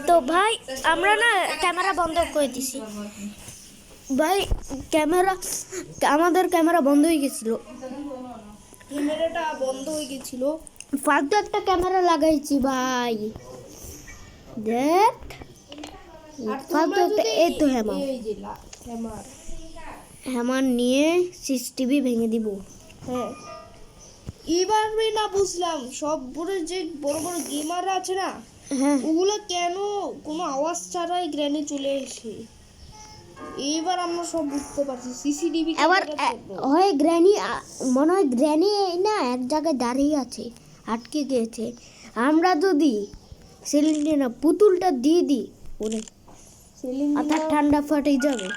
তো ভাই আমরা না ক্যামেরা বন্ধ করে দিছি ভাই। আমাদের ক্যামেরা বন্ধ হয়ে গেছিল, ক্যামেরাটা বন্ধ হয়ে গেছিল। ফালতু একটা ক্যামেরা লাগাইছি ভাই, দেখ ফালতু একটা। এই তো হ্যামার নিয়ে সিসিটিভি ভেঙে দিব। হ্যাঁ, এবার না বুঝলাম সব বড় যে বড় বড় গেমাররা আছে না, হ্যাঁ ওগুলো কেন কোনো আওয়াজ ছাড়াই গ্র্যানে চলে আসে। এইবার আমরা সব বুঝতে পারছি সিসিটিভি এবার হয় গ্র্যানি, মনে হয় গ্র্যানি না এক জায়গায় দাঁড়িয়ে আছে, আটকে গিয়েছে। আমরা যদি সিলিন্ডার পুতুলটা দিয়ে দিই ওরে, মাথা ঠান্ডা ফাটে যাবে।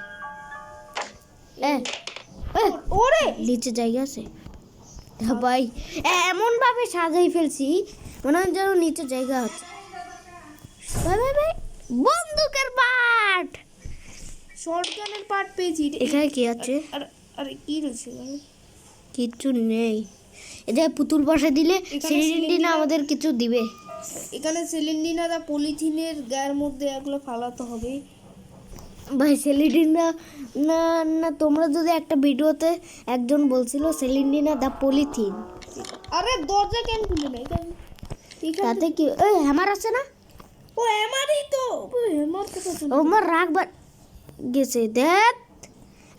ওরে নিচে জায়গা আছে ভাই, এমন ভাবে সাজাই ফেলছি মনে হয় যেন নিচে জায়গা আছে। ভাই ভাই ভাই বন্দুকের পাট, শটগানের পার্ট পেয়েছি। এখানে কি আছে? আরে কি রয়েছে? কিচ্ছু নেই। এটা পুতুল বসে দিলে সিলিন্ডিনা আমাদের কিছু দিবে। এখানে সিলিন্ডিনারা পলিথিনের গায়ের মধ্যে এগুলো ফালাতে হবে ভাই। সেলিন্ডিনা না না, তোমরা যদি একটা ভিডিওতে একজন বলছিল সেলিন্ডিনা দা পলিথিন। আরে দরজা কেন খুলে না? তাতে কি ওই হ্যামার আছে না? ও হ্যামারই তো, হ্যামার কোথা চলে? আমার রাখবার গেছে। দেখ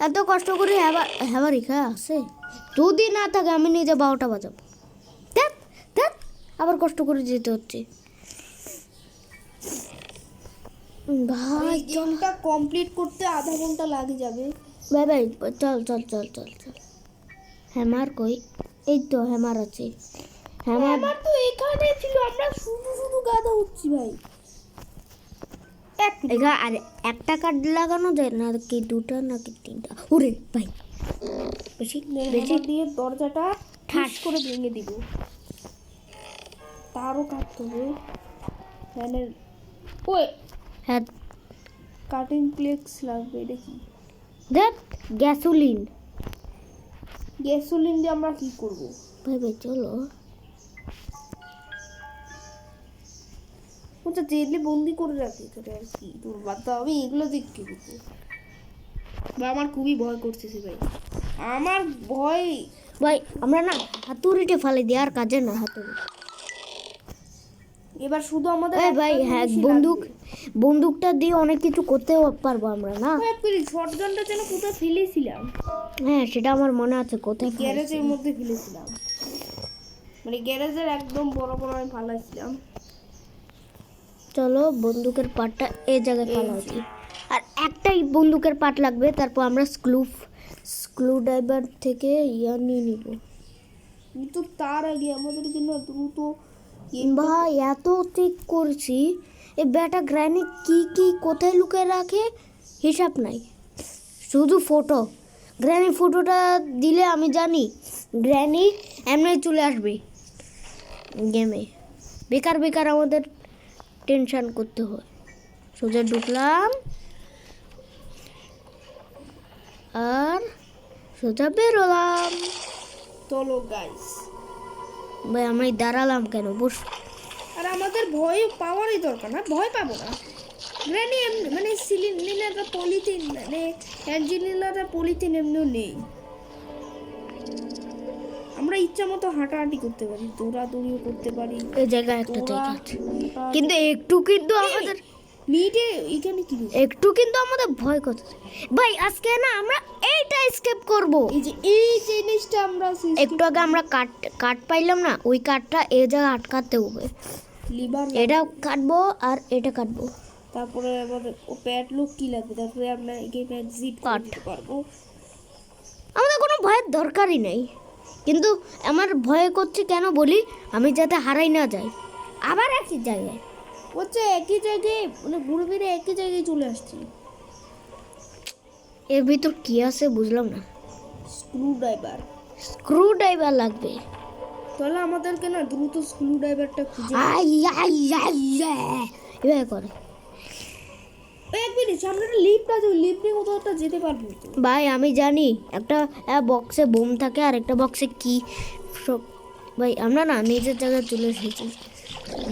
এত কষ্ট করে হ্যামার রেখা আছে, যদি না থাকে আমি নিজে 12টা বাজাবো। দেখ দেখ আবার কষ্ট করে যেতে হচ্ছে ভাই। গেমটা কমপ্লিট করতে আধা ঘন্টা লাগে যাবে। ভাই ভাই চল চল চল চল চল। হ্যামার কই? এই তো হ্যামার আছে। হ্যামার তো এখানে ছিল, আমরা শুধু শুধু গাধা হচ্ছি ভাই। আর একটা কার্ড লাগানো যায় না কি? দুটা নাকি তিনটা? ওরে ভাই বেশি বেশি দিয়ে দরজাটা ঠাস করে ভেঙে দিব। তারও কাটতে হবে ফ্যানের। ওই হ্যাঁ কাটিং প্লেক্স লাগবে। এটা কি? দেখ গ্যাসোলিন। গ্যাসোলিন দিয়ে আমরা কি করব? ভাই ভাই চলো। ওটা জেলে বন্দি করে রাখি তোরে আর কি। তোর বাদ দাও, আমি এগুলো দেখতে কি করবো? বা আমার খুবই ভয় করতেছে ভাই, আমার ভয়। ভাই আমরা না হাতুড়িতে ফালে দিই, আর কাজে না হাতুড়ি। এবার শুধু আমাদের ভাই হ্যাঁ বন্দুকটা দিয়ে অনেক কিছু করতে পারবো আমরা না। শটগানটা যেন কোথায় ফেলেছিলাম। হ্যাঁ সেটা আমার মনে আছে, কোথায়? গ্যারেজের মধ্যে ফেলেছিলাম, মানে গ্যারেজের একদম বড় বড় আমি ফালাইছিলাম। চলো বন্দুকের পাটটা এই জায়গায় ফেলা উচিত। আর একটাই বন্দুকের পাট লাগবে, তারপর আমরা স্ক্রু ড্রাইভার থেকে নিয়ে নিব। কিন্তু তার আগে আমাদের জন্য দ্রুত ভাই এত ঠিক করছি, এই ব্যাটা গ্র্যানি কি কি কোথায় লুকিয়ে রাখে হিসাব নাই। শুধু ফটো, গ্র্যানি ফটোটা দিলে আমি জানি গ্র্যানি এমনি চলে আসবে গেমে। বেকার বেকার আমাদের টেনশন করতে হয়। সোজা ঢুকলাম আর সোজা বেরোলাম। চলো গাইস। ভাই আমরা দাঁড়ালাম কেন? বস। আর আমাদের ভয় পাওয়ারই দরকার না, ভয় পাবো না। গ্র্যানি মানে সিলিন্ডারটা পলিথিন, মানে অ্যাঞ্জেলিনাটা পলিথিন এমনিও নেই। আমরা ইচ্ছা মতো হাঁটাহাঁটি করতে পারি, দৌড়াদৌড়িও করতে পারি। এই জায়গায় একটা জায়গা আছে, কিন্তু একটু আমাদের মিটে এখানে কি একটু কিন্তু আমাদের ভয় করছে ভাই। আজকে না আমরা এইটা স্কেপ করব। এই জিনিসটা আমরা একটু আগে আমরা কাট পাইলাম না, ওই কাটটা এই জায়গায় আটকাতে হবে। লিভার এটা কাটবো আর এটা কাটবো, তারপরে আমাদের ও প্যাডলক কি লাগবে, তারপরে আমরা গেমে এক্সিট করতে পারবো। আমাদের কোনো ভয়ের দরকারই নেই, কিন্তু আমার ভয় করছে কেন বলি, আমি যাতে হারাই না যাই। আবার একই জায়গায় হচ্ছে, একই জায়গায় মানে ঘুরে ফিরে একই জায়গায় চলে আসছি। এর ভিতর কি আছে বুঝলাম না। স্ক্রু ড্রাইভার লাগবে। তাহলে আমাদেরকে না দ্রুত স্ক্রু ড্রাইভারটা খুঁজে এভাবে করে। এক মিনিট, সামনে একটা লিফট আছে, ওই লিফট নিয়ে কোথাও একটা যেতে পারবো তো ভাই। আমি জানি একটা বক্সে বোম থাকে আর একটা বক্সে কি সব। ভাই আমরা না নিজের জায়গায় চলে এসেছি।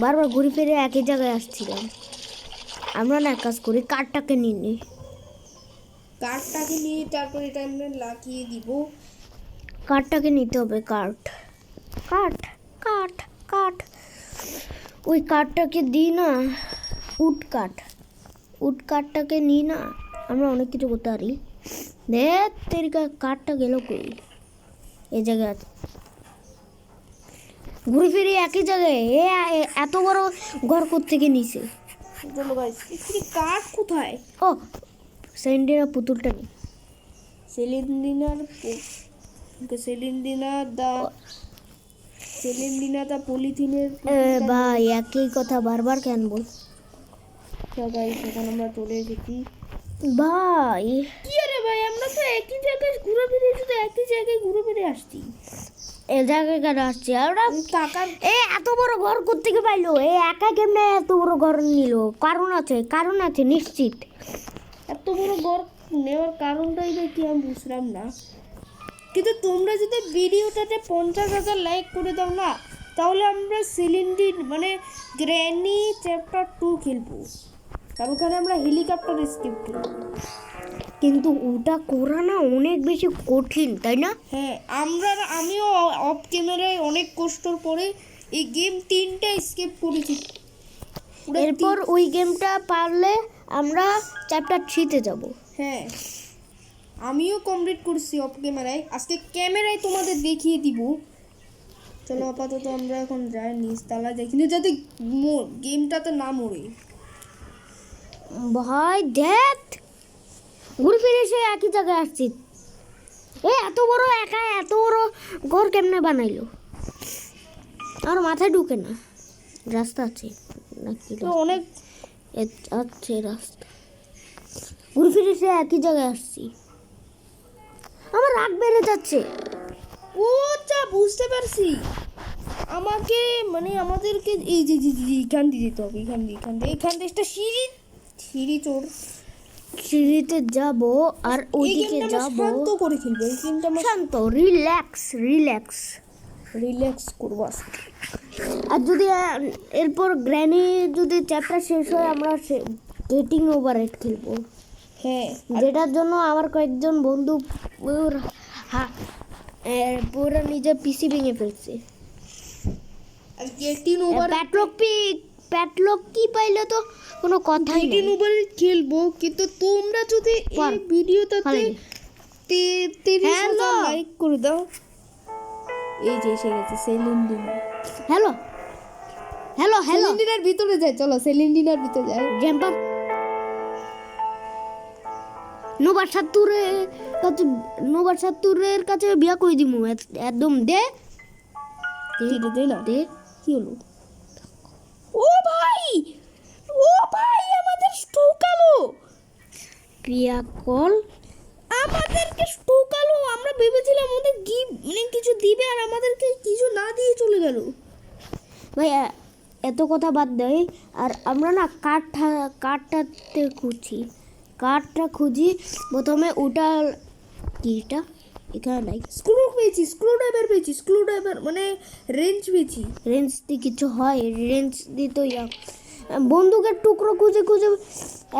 বারবার ঘুরে ফিরে একই জায়গায় আসছিলাম। আমরা না এক কাজ করি, কার্ডটাকে নিয়ে নিই। কার্ডটাকে নিয়ে তারপর এটা আমরা লাগিয়ে দিব। কার্ডটাকে নিতে হবে, কার্ড কার্ড কার্ড কার্ড ওই কার্ডটাকে দিই না, উড কার্ডটাকে নিই না, আমরা অনেক কিছু করতে পারি। দেখ তেরিকা কার্ডটা গেল কই? এই জায়গায় আছে। ঘুরে ফিরে একই জায়গায় এত বড় ঘর কোত্থেকে নিছে? চলো গাইস, এই কার্ড কোথায়? ও সেন্ডিনা পুতুলটা নেই। সেলিন্ডিনা দা পলিথিনের ভাই একই কথা বারবার কেন বল? গাইস, এখন আমরা চলে এসেছি। ভাই কি আরে ভাই, আমরা তো একই জায়গায় ঘুরে ফিরে আসছি। এ জায়গায় কেন আসছি আমরা? টাকার এত বড় ঘর কোত্থেকে পাইলো? একা কেমনে এত বড় ঘর নিল? কারণ আছে নিশ্চিত। এত বড় ঘর নেওয়ার কারণটাই কি আমি বুঝলাম না। কিন্তু তোমরা যদি ভিডিওটাতে 50,000 লাইক করে দাও না, তাহলে আমরা সিলিন্ডি মানে গ্র্যানি চ্যাপ্টার 2 খেলবো। আর ওখানে আমরা হেলিকপ্টার স্কিপ খেলবো। কিন্তু ওটা করা না অনেক বেশি কঠিন, তাই না? হ্যাঁ, আমিও অফ ক্যামেরায় অনেক কষ্টর পরে এই গেম 3টা স্কিপ করেছি। এরপর ওই গেমটা পারলে আমরা চ্যাপ্টার 3-তে যাব। হ্যাঁ, আমিও কমপ্লিট করছি অফ ক্যামেরায়। আজকে ক্যামেরায় তোমাদের দেখিয়ে দিব। চলো আপাতত আমরা এখন যাই নিচতলা যাই, কিন্তু যাতে গেমটাতে না মরে। ভাই দেখ ঘুরে ফিরে এসে একই জায়গায় আসছি। এত বড় ঘর কেমনে বানাইলো? আমার মাথায় ঢুকে না। রাস্তা আছে নাকি? তো অনেক আছে রাস্তা। ঘুরে ফিরে এসে একই জায়গায় আসছি। আমার রাগ বেড়ে যাচ্ছে। ও যা বুঝতে পারছি। আমাকে মানে আমাদেরকে এই যে এখান দিয়ে যেতে হবে। এখান দিয়ে একটা সিঁড়ি চোর। সিঁড়িতে যাব আর এই ওইদিকে গেমটা আমরা যাব। শান্ত করে খেলবো। এই গেমটা আমরা শান্ত রিল্যাক্স করবো আজকে। আর যদি এরপর গ্র্যানি যদি চ্যাপ্টার শেষ হয়, আমরা গেটিং ওভার ইট খেলবো। হ্যাঁ, যেটার জন্য আমার কয়েকজন বন্ধু পুরো নিজের পিসি ভেঙে ফেলছে। আর গেটিং ওভার প্যাটলক কি পাইলে তো কোনো কথাই গেটিং নেই। ওভার খেলবো। কিন্তু তোমরা যদি এই ভিডিওটাতে 30,000 লাইক করে দাও। এই যে এসে গেছে সেলিন্ডিনা। হ্যালো সেলিন্ডিনার ভিতরে যাই, চলো সেলিন্ডিনার ভিতরে যাই। জাম্পার নোবার সাত্তুরের কাছে বিয়া করে দিমু একদম। দে না দে কি হলো? ও ভাই আমাদের স্টোকালো প্রিয়া কল। আমাদেরকে স্টোকালো। আমরা ভেবেছিলাম আমাদের মানে কিছু দিবে, আর আমাদেরকে কিছু না দিয়ে চলে গেল। ভাই এত কথা বাদ দেয়। আর আমরা না কাঠটা খুঁজি প্রথমে। ওটা কিটা এখানে নাই। স্ক্রুড্রাইভার মানে রেঞ্জ পেয়েছি। রেঞ্জ দিয়ে কিছু হয়? রেঞ্জ দিয়ে তো বন্দুকের টুকরো খুঁজে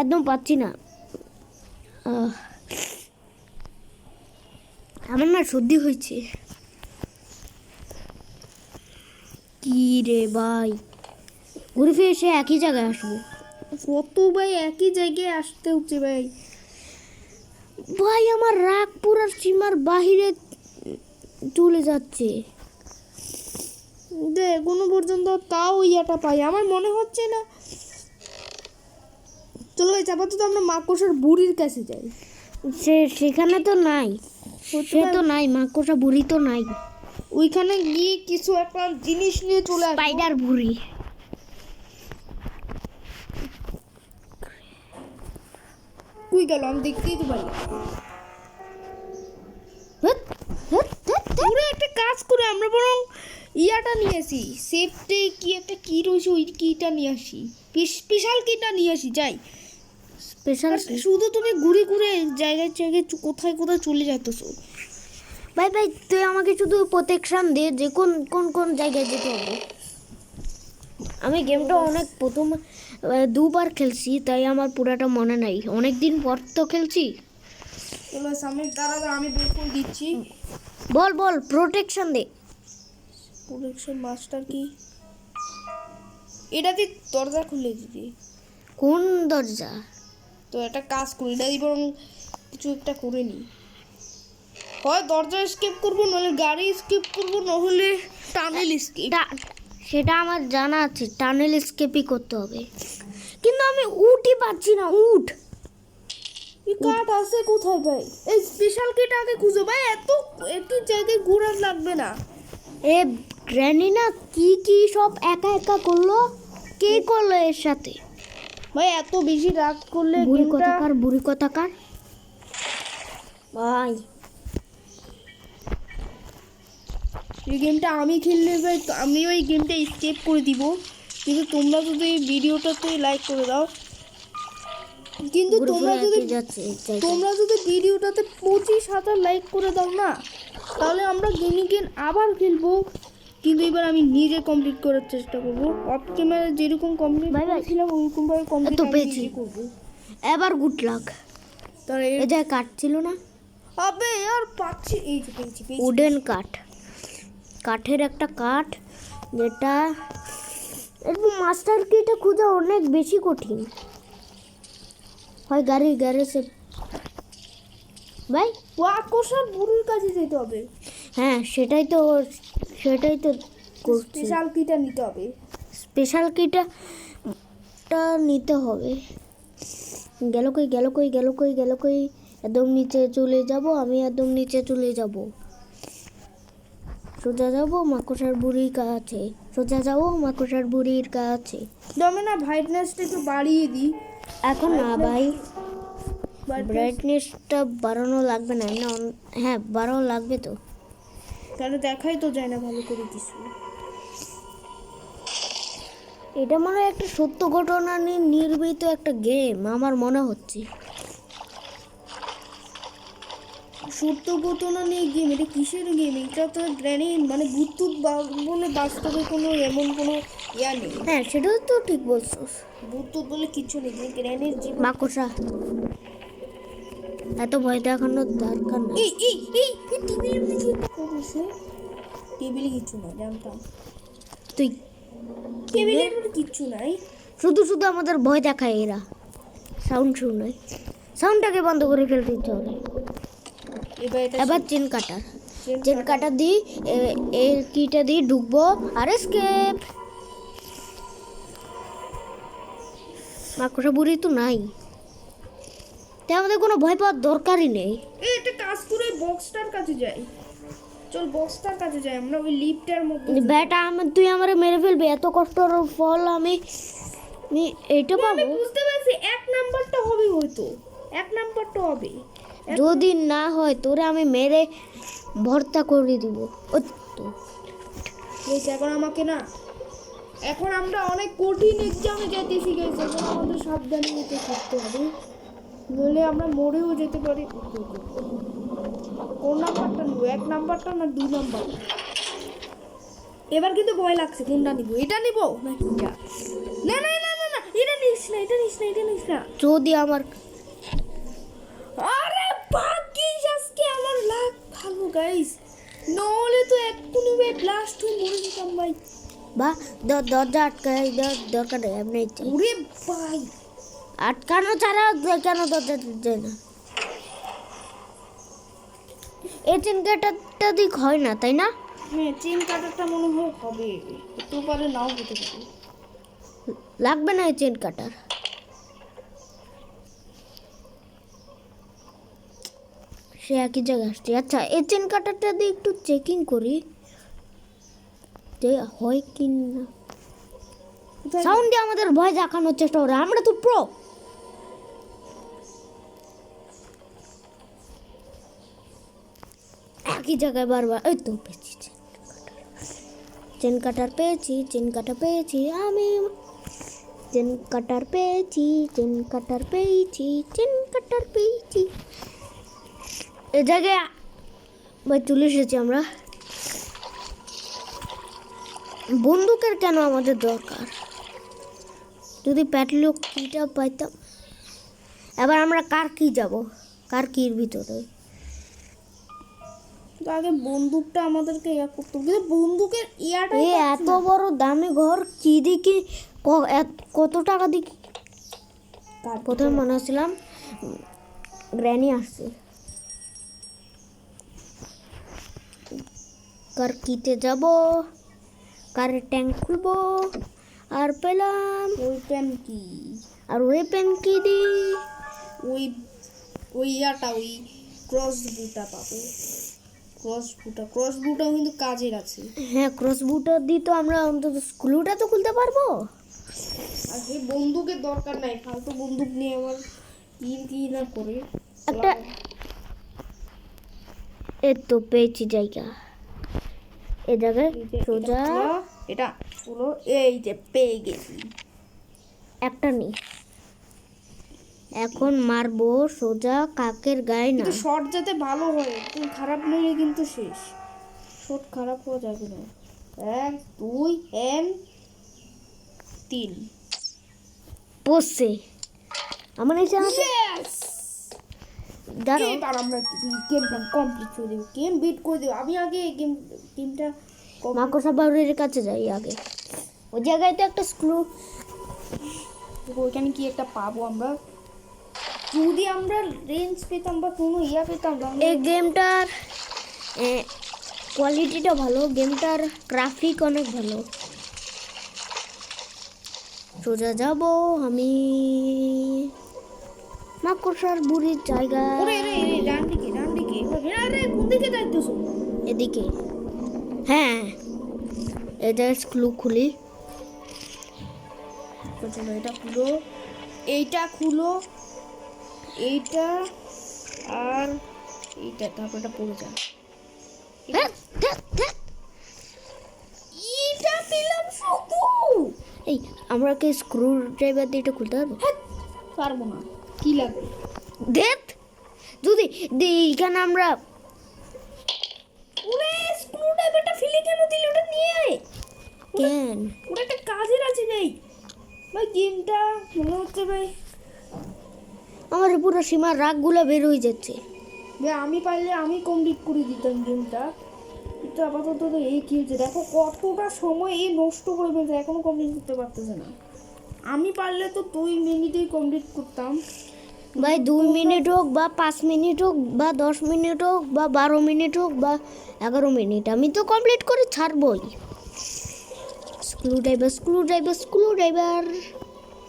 একদম পাচ্ছি না। আমার না সর্দি হয়েছে। কি রে ভাই, ঘুরে ফিরে এসে একই জায়গায় আসবো। কত ভাই একই জায়গায় আসতে হচ্ছে ভাই। আমার রাগ পুরো সীমার বাহিরে চলে যাচ্ছে। এখনো পর্যন্ত তাও ইয়াটা পাই আমার মনে হচ্ছে না। চলো ভাই আপাতত আমরা মাকড়সার বুড়ির কাছে যাই। সেখানে তো নাই। সে তো নাই, মাকড়সা বুড়ি তো নাই। ওইখানে গিয়ে কিছু একটা জিনিস নিয়ে চলে আসবো। স্পাইডার বুড়ি। কই গেল? আমি দেখতেই তো পারি। পুরো একটা কাজ করে আমরা বরং ইয়াটা নিয়ে আসি। সেফটি কি একটা কি রয়েছে, ওই কিটা নিয়ে আসি। স্পেশাল কিটা নিয়ে আসি। যাই স্পেশাল। শুধু তুমি ঘুরে জায়গায় কোথায় চলে যাইতেছো। ভাই তুই আমাকে শুধু প্রোটেকশন দে যে কোন জায়গায় যেতে হবে। আমি গেমটা অনেক প্রথম দুবার খেলছি, তাই আমার পুরাটা মনে নাই, অনেক দিন পর তো খেলছি। চলো সামনে দাঁড়া, আমি বের করে দিচ্ছি। বল বল, প্রোটেকশন দে। প্রোটেকশন মাস্টার কি? এটা দিয়ে দরজা খুলে দিদি। কোন দরজা? তো একটা কাজ করি, এটা দিয়ে বরং কিছু একটা করে নিই। হয় দরজা স্কিপ করবো, নাহলে গাড়ি স্কিপ করবো, নাহলে টানেল স্কিপ। সেটা আমার জানা আছে, টানেল স্কেপই করতে হবে, কিন্তু আমি উঠই পাচ্ছি না। উঠ। এই কাঠ আছে কোথায় ভাই? এই স্পেশাল কিট আগে খুঁজো ভাই, এত একই জায়গায় ঘোরা লাগবে না। এ গ্র্যানি না কি কি সব একা একা করলো, কে করলো এর সাথে? ভাই এত বেশি রাগ করলে বুড়ি গেমটা কথাকার, বুড়ি কথাকার ভাই। এই গেমটা আমি খেললে ভাই, তো আমি ওই গেমটা স্কেপ করে দিব, কিন্তু তোমরা যদি এই ভিডিওটাতে লাইক করে দাও, কিন্তু ঘুরে তোমরা ঘুরে যদি একই যাচ্ছে এই জায়গায়। তোমরা যদি ভিডিওটাতে 25,000 লাইক করে দাও না, তাহলে আমরা গেম আবার খেলবো, কিন্তু এবার আমি নিজে কমপ্লিট করার চেষ্টা করব। অফ ক্যামেরা যেরকম কমপ্লিট ভাই ভাই, করেছিলাম ওরকম ভাবে কমপ্লিট তো আমি পেয়েছি। নিজে করব। এবার গুড লাক। তাহলে এ জায়গায় কাঠ ছিল না, আবে আর পাচ্ছি, এই যে পেয়েছি পেয়েছি। উডেন কাঠ, কাঠের একটা কাঠ, যেটা এরকম মাস্টার কিটা খোঁজা অনেক বেশি কঠিন হয়। গাড়ি গ্যারেজে ভাই। ওয়াকোশার বুড়ির কাছে যেতে হবে, হ্যাঁ সেটাই তো করছি। স্পেশাল কিটা নিতে হবে। স্পেশাল কিটা নিতে হবে। গেল কই গেল কই গেল কই গেল কই? একদম নিচে চলে যাব, আমি একদম নিচে চলে যাব। সোজা যাব মাকড়সার বুড়ির কাছে, সোজা যাব মাকড়সার বুড়ির কাছে। দমে না ব্রাইটনেসটা একটু বাড়িয়ে দিই। এখন না ভাই, ব্রাইটনেসটা বাড়ানো লাগবে না, না হ্যাঁ বাড়ানো লাগবে তো। তাহলে দেখাই তো যায় না ভালো করে কিছু। এটা মনে হয় একটা সত্য ঘটনা নিয়ে নির্মিত একটা গেম আমার মনে হচ্ছে। সত্য ঘটনা নিয়ে গেম? এটা কিসের গেম? এটা তো গ্র্যানি মানে ভূতুত বলে বাস্তবে কোনো এমন কোনো ইয়া নেই। হ্যাঁ সেটাও তো ঠিক বলছো। ভূতুত বলে কিছু নেই, যে গ্র্যানির জীবন। মাকড়সা, এত ভয় দেখানোর দরকার নেই। এই এই এই টেবিলের মধ্যে কি করেছে? টেবিলে কিছু না, জানতাম তুই টেবিলের মধ্যে কিচ্ছু নাই। শুধু শুধু আমাদের ভয় দেখায় এরা। সাউন্ড শুনে, সাউন্ডটাকে বন্ধ করে ফেলতে ইচ্ছে হবে। এবার চেন কাটার, চেন কাটার দিই, এর কিটা দিয়ে ঢুকবো আর এসকেপ। মাকড়সা বুড়ি তো নাই, তাই আমাদের কোনো ভয় পাওয়ার দরকারই নেই। এই একটা কাজ করে বক্সটার কাছে যাই। চল বক্সটার কাছে যাই, আমরা ওই লিফটের মধ্যে। ব্যাটা তুই আমারে মেরে ফেলবি, এত কষ্টের ফল আমি এইটা আমি পাবো? বুঝতে পারছি, এক নাম্বারটা হবে, হয়তো এক নাম্বারটা হবে। যদি না হয় তোরে আমি মেরে ভর্তা করে দিব। ও তো বলছে এখন আমাকে না, এখন আমরা অনেক কঠিন এক্সামে যেতেছি গেছে, এখন আমাদের সাবধানে যেতে করতে হবে, নইলে আমরা মরেও যেতে পারি। কোন নাম্বারটা নিব, এক নাম্বারটা না 2 নাম্বার? এবার কিন্তু ভয় লাগছে, কোনটা নিব? এটা নিব না কোনটা? না না না না না, এটা নিস না, এটা নিস না, এটা নিস না। যদি আমার আরে ভাগ্যিস আজকে আমার লাক ভালো গাইস, নলে তো এক্ষুনি ভাই ব্লাস্ট হয়ে মরে যেতাম ভাই। বা দরজা আটকাই দরকার নেই, এমনি ওরে ভাই আটকানো ছাড়া কেন দরজা যায় না? এই চেন কাটারটা দিক হয় না তাই না? হ্যাঁ, চেন কাটারটা মনে হয় হবে, হতে পারে নাও হতে পারে। লাগবে না এই চেন কাটার। সে একই জায়গায় আসছে। আচ্ছা এই চেন কাটারটা দিয়ে একটু চেকিং করি যে হয় কি না। সাউন্ড দিয়ে আমাদের ভয় দেখানোর চেষ্টা করে, আমরা তো প্রো। একই জায়গায় বারবার, এই তো পেয়েছি চেন কাটার পেয়েছি, চেন কাটা পেয়েছি আমি, চেন কাটার পেয়েছি, চেন কাটার পেয়েছি, চেন কাটার পেয়েছি। এ জায়গায় ভাই চলে এসেছি আমরা। বন্দুকের কেন আমাদের দরকার? যদি প্যাটলক কিটা পাইতাম। এবার আমরা কার কি যাব? কার কির ভিতরে? তো আগে বন্দুকটা আমাদেরকে ইয়া করতে হবে। কিন্তু বন্দুকের ইয়াটা এত বড় দামি ঘর কি দিকে কত টাকা দিকে? প্রথমে মনে হচ্ছিলাম গ্র্যানি আসছে। কার কিতে যাব, কারের ট্যাঙ্ক খুলবো, আর পেলাম ওয়েপেন কি? আর ওয়েপেন কি দি? ওই ওই ইয়াটা ওই ক্রস বুটা পাবো। ক্রস বুটাও কিন্তু কাজের আছে। হ্যাঁ, ক্রস বুটা দিই তো আমরা অন্তত স্ক্রুটা তো খুলতে পারবো। আর সেই বন্দুকের দরকার নাই, ফালতু বন্দুক নিয়ে আবার কি না করে একটা এই তো পেয়েছি জায়গা। এ জায়গায় সোজা এটা হলো এই যে পেয়ে গেছি একটা নেই। এখন মারবো সোজা কাকের গায়ে না। কিন্তু শট যাতে ভালো হয়, তুমি খারাপ নইলে কিন্তু শেষ। শট খারাপ হওয়া যাবে না। 1 2 3 বসছে আমার নিচে আছে। ইয়েস! দাঁড়াও, এবার আমরা গেমটা কমপ্লিট করে দেবো, গেম বিট করে দেবো। আমি আগে গেমটা মাকড়সা বাউরের কাছে যাই আগে। ওই জায়গায় তো একটা স্ক্রু। ওইখানে কি একটা পাবো আমরা? যদি আমরা রেঞ্জ পেতাম বা কোনো ইয়া পেতাম তাহলে এই গেমটার কোয়ালিটিটা ভালো, গেমটার গ্রাফিক অনেক ভালো। সোজা যাব আমি মাকড়সার বুড়ির জায়গা। ওরে রে রে ডান দিকে আরে কোন দিকে যাইতেছো? এদিকে। হ্যাঁ, এটা স্ক্রু খুলি। তো চলো এটা খুলো, এইটা খুলো, এইটা আর এইটা, তারপর এটা পড়ে যান। ধ্যাৎ, ধ্যাৎ, ধ্যাৎ। এইটা পেলাম শুধু। এই আমরা কি স্ক্রু ড্রাইভার দিয়ে এটা খুলতে পারবো? পারবো না, কি লাগবে? দেখ যদি এইখানে আমরা ওরে স্ক্রু ড্রাইভারটা ফেলে কেন দিলি? ওটা নিয়ে আয়। কেন ওটা একটা কাজের আছে ভাই। ভাই গেমটা মনে হচ্ছে ভাই আমার পুরো সীমার রাগগুলো বের হয়ে যাচ্ছে। ভাই আমি পারলে আমি কমপ্লিট করে দিতাম গেমটা, কিন্তু আপাতত তো এই কি হচ্ছে দেখো, কতটা সময় এই নষ্ট করে ফেলছে, এখনো কমপ্লিট করতে পারতেছে না। আমি পারলে তো 2 মিনিটেই কমপ্লিট করতাম। ভাই 2 মিনিট হোক বা 5 মিনিট হোক বা 10 মিনিট হোক বা 12 মিনিট হোক বা 11 মিনিট, আমি তো কমপ্লিট করে ছাড়বই। Screw driver.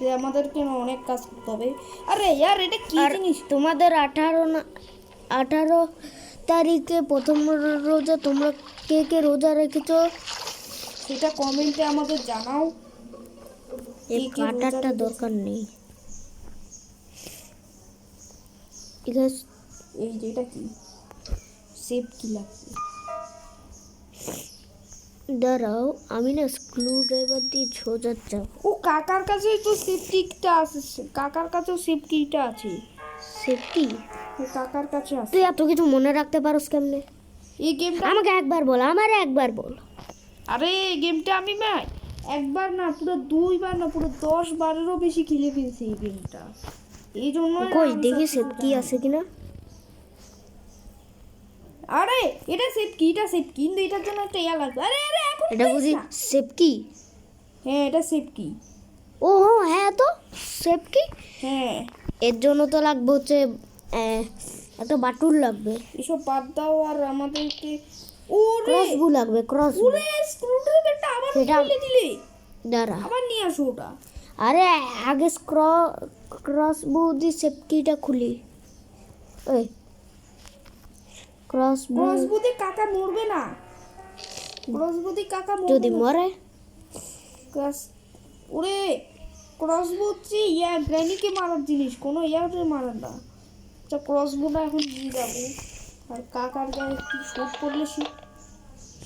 যে আমাদেরকে না অনেক কাজ করতে হবে। আরে ইয়ার এটা কি আর জিনিস? তোমাদের 18 তারিখে প্রথম রোজা তোমরা কে কে রোজা রেখেছো সেটা কমেন্টে আমাদের জানাও। এই কে কে রোজা কাটারটা রেখেছো? দরকার নেই। এটা এই যে এটা কি সেভ কি লাগবে? দাঁড়াও, আমি না স্ক্রু ড্রাইভার দিয়ে সোজা যাব। ও কাকার কাছে তো সেফটিটা আছে, কাকার কাছেও সেফটিটা আছে। সেফটি ও কাকার কাছে আছে। তুই এত কিছু মনে রাখতে পারোস কেমনে? এই গেমটা আমাকে একবার বল, আমার একবার বল। আরে এই গেমটা আমি ভাই একবার না পুরো 2 বার না পুরো 10 বারেরও বেশি খেলে ফেলছি এই গেমটা। এই জন্য কই দেখি সেফটি আছে কিনা। আরে এটা সেফটি, কিন্তু এটার জন্য একটা ইয়া লাগবে। আরে আরে এখন এটা বুঝি সেফটি? হ্যাঁ এটা সেফটি। ও হ্যাঁ, তো সেফটি হ্যাঁ এর জন্য তো লাগবে হচ্ছে একটা বাটুল লাগবে, এসব বাদ দাও আর আমাদেরকে ওরে ক্রসবু লাগবে, ক্রসবু। ওরে স্ক্রুড্রাইভারটা আবার সেটা- ফেলে দিলে, দাঁড়া, আবার নিয়ে আসো ওটা। আরে আগে ক্রসবু দিয়ে সেফটিটা খুলি। ওই ক্রসবু ক্রসবুতে কাকা মরবে না, ক্রসবুতে কাকা মরবে যদি না। মরে ওরে ক্রসবো হচ্ছে ইয়া গ্র্যানিকে মারার জিনিস, কোনো ইয়াতে মারার না। আচ্ছা ক্রসবোটা এখন দিয়ে যাবো। আর কাকার গায়ে একটু শোট করলে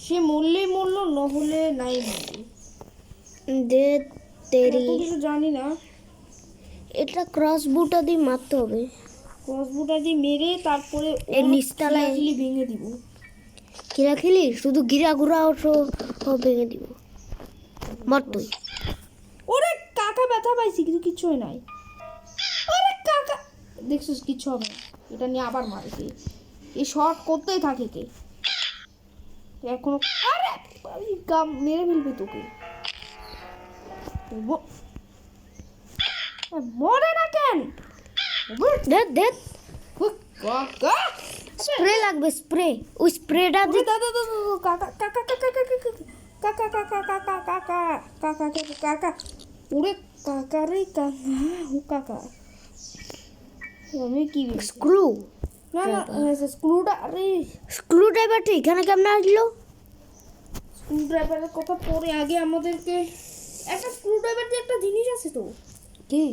সে মরলেই মরলো, নহলে নাই মরবে। দে তেরি। এত কিছু জানি না। এটা ক্রসবুটা দিয়ে মারতে হবে। ক্রসবোটা দিয়ে মেরে তারপরে এর নিচতলায় ভেঙে দিব। খিলা খেলি শুধু গিরা ঘুরা ওঠো ভেঙে দিব। মর তুই। ওরে কাকা ব্যথা পাইছি কিন্তু কিচ্ছু হয় নাই। ওরে কাকা দেখছিস কিচ্ছু হবে না। এটা নিয়ে আবার মারে কে, এই শর্ট করতেই থাকে কে এখনো। আরে গাম মেরে ফেলবে তোকে। মরে না কেন? দেখ দেখ কাকা স্প্রে লাগবে, স্প্রে। ওই স্প্রেটা ওরে দাদা দাদা কাকা কাকা কাকা কাকা কাকা কাকা কাকা কাকা কাকা কাকা ওরে কাকা রে কাকা ও কাকা আমি কি স্ক্রু, না না স্ক্রুটা আরে স্ক্রু ড্রাইভারটা এখানে কেমন আসলো? স্ক্রু ড্রাইভারের কথা পরে আগে আমাদেরকে একটা স্ক্রু ড্রাইভার দিয়ে একটা জিনিস আছে তো কি?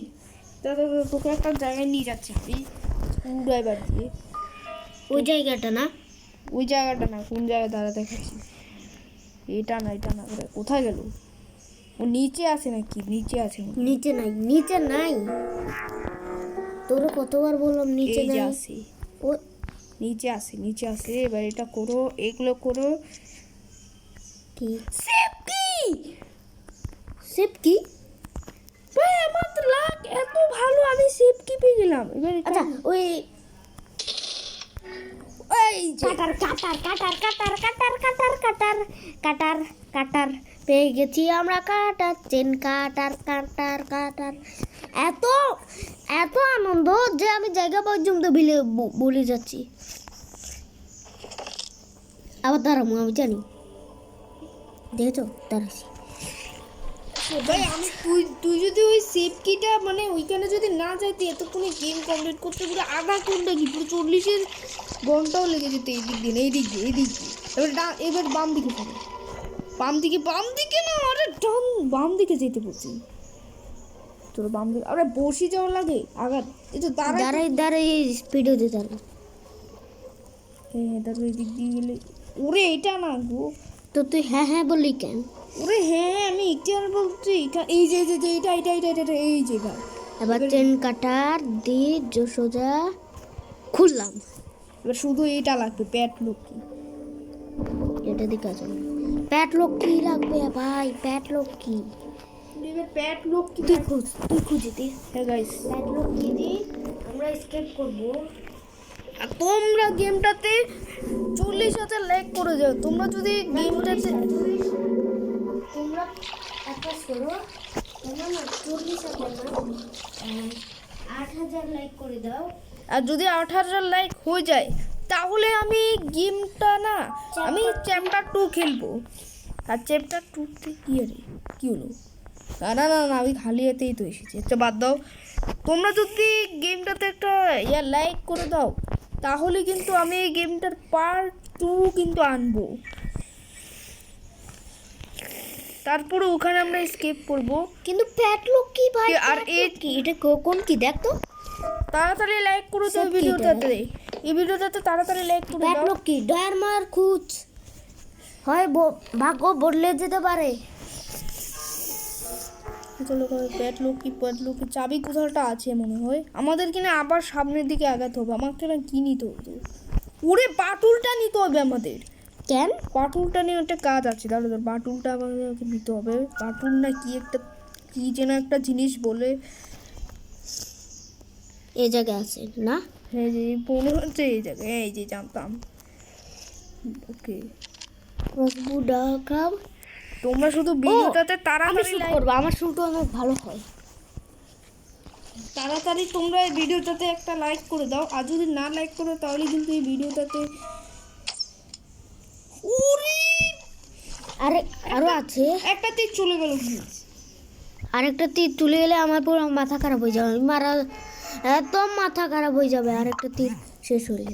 দাদা তোকে একটা জায়গায় নিয়ে যাচ্ছে আমি স্ক্রু ড্রাইভার দিয়ে। ওই জায়গাটা না? ওই জায়গাটা না, কোন জায়গায় দাঁড়াতে খাচ্ছি? এটা না এটা না, কোথায় গেল? ও নিচে আছে নাকি? নিচে আছে মনে হয়। নিচে নাই, নিচে নাই। তোর কতবার বললাম নিচে এই যে নাই। আছে, ও নিচে আছে, নিচে আছে। এবার এটা করো, এগুলো করো। কি সেভ কি সেপ কি? ভাই আমার তো লাক এত ভালো, আমি সেভ কি পেয়ে গেলাম। এবার আচ্ছা ওই এই যে কাটার কাটার কাটার কাটার কাটার কাটার কাটার কাটার কাটার পেয়ে গেছি আমরা, কাটার চেন কাটার কাটার কাটার। এত এত আনন্দ যে আমি জায়গা পর্যন্ত বলে যাচ্ছি। আবার দাঁড়াবো, আমি জানি। দেখেছো দাঁড়াচ্ছি। ভাই আমি তুই যদি ওই সেভ কিটা মানে ওইখানে যদি না যাইতে এতক্ষণে গেম কমপ্লিট করতে পুরো আধা ঘন্টা কি পুরো 40 ঘন্টাও লেগে যেত। এই দিক দিয়ে এই দিক দিয়ে এই দিক দিয়ে। এবার বাম দিকে পড়ে, বাম দিকে না, আরে ডান বাম দিকে যেতে বলছি তোর বাম দিকে। আরে বসে যাওয়া লাগে আঘাত। এই তো দাঁড়াই দাঁড়াই স্পিডে দিতে পারবো। হ্যাঁ তারপর এই দিক দিয়ে গেলে ওরে এটা না গো। তো তুই হ্যাঁ হ্যাঁ বললি কেন? ওরে হ্যাঁ আমি ইটার বলছি এই যে এটা এটা এটা এটা এই জায়গা। এবার চেন কাটার দিয়ে সোজা খুললাম। এবার শুধু এটা লাগবে, প্যাট লক্ষ্মী। এটা দিকে আছে প্যাট লোক কি লাগবে ভাই? প্যাট লোক কি? এবার প্যাট লক্ষ্মী তুই খুঁজে দি। হ্যাঁ গাইস, প্যাট লোক কি দি আমরা স্কেপ করব। আর তোমরা গেমটাতে 40,000 লাইক করে যাও। তোমরা যদি গেমটাতে তোমরা একটা করো, তোমরা না 40,000 না 8,000 লাইক করে দাও। আর যদি 8,000 লাইক হয়ে যায় তাহলে আমি গেমটা না আমি চ্যাপ্টার 2 খেলবো। আর চ্যাপ্টার 2তে কি আরে কি হলো? না না না না আমি খালি হাতেই তো এসেছি। আচ্ছা বাদ দাও। তোমরা যদি গেমটাতে একটা লাইক করে দাও তাহলে কিন্তু আমি এই গেমটার পার্ট 2 কিন্তু আনবো। তারপরে ওখানে আমরা স্কেপ করবো। কিন্তু প্যাট লোক কি ভাই? আর এই কি এটা কোন কি দেখ তো? তাড়াতাড়ি লাইক করে দাও সব ভিডিওটাতে। এই ভিডিওটাতে তাড়াতাড়ি লাইক করে প্যাট দাও। লোক কি? ডয়ার মার খুঁজ হয় ভাগ্য বদলে যেতে পারে। চলো প্যাট লোক কি চাবি কোথাওটা আছে মনে হয়। আমাদের কিনা আবার সামনের দিকে আগাতে হবে। আমাকে না কি নিতে হবে? ওরে বাটুলটা নিতে হবে আমাদের। কেন? বাটুলটা নিয়ে একটা কাজ আছে। দাঁড়া বাটুলটা আমাকে নিতে হবে। বাটুল না কি একটা কি যেন একটা জিনিস বলে এই জায়গায় আছে না? হ্যাঁ যে মনে হচ্ছে এই জায়গায়। এই যে জানতাম। ওকে ক্রসবো ডাকাম। তোমরা শুধু ভিডিওটাতে আমি তাড়াতাড়ি শুট লাইক করব, আমার শুট অনেক ভালো হয়। তাড়াতাড়ি তোমরা এই ভিডিওটাতে একটা লাইক করে দাও। আর যদি না লাইক করো তাহলে কিন্তু এই ভিডিওটাতে আরে আরো আছে। একটা তীর চলে গেল। আরেকটা তীর তুলে গেলে আমার পুরো মাথা খারাপ হয়ে যাবে। মারা একদম মাথা খারাপ হয়ে যাবে আরেকটা তীর শেষ হলে।